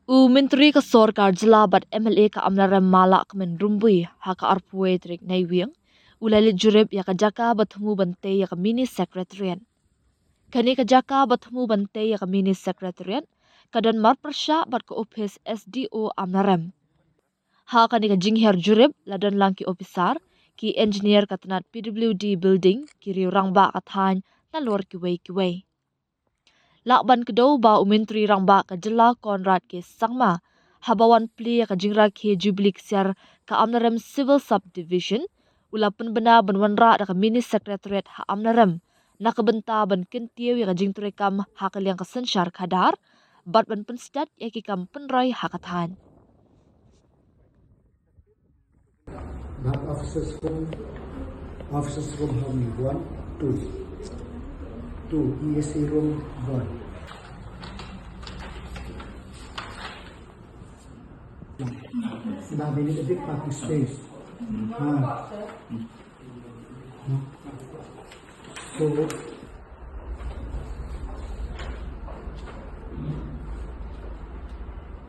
Menteri ka Sorkar Jila bat MLA ka amlara mala kemen rumbui haka arpuwe trik naiwiang ulali jurib ya ka jaka batmu bante ya ka mini secretariat. Kani ka jaka batmu bante ya ka mini secretariat kadan mar persya bat ka office SDO amnaram. Ha kani ka jingher jurib ladan lang ki officer ki engineer katanat PWD building ki riurang ba kathan na lor kiway. Lakban kedau ba Menteri rangba ka Jila Konrad ke sangma habawan pli ka jingra ke jublik siar ka amnaram civil subdivision ulapan bena banwanra da ka mini secretariat ha amnaram na kabenta ban kentiw ya ka jingturekam ha kaliang ka sensyar kadar bat ban penstat ya ki kam penrai ha kathan. Not officers room how many? 1, 2, ESA room 1. Now we need a big parking space. So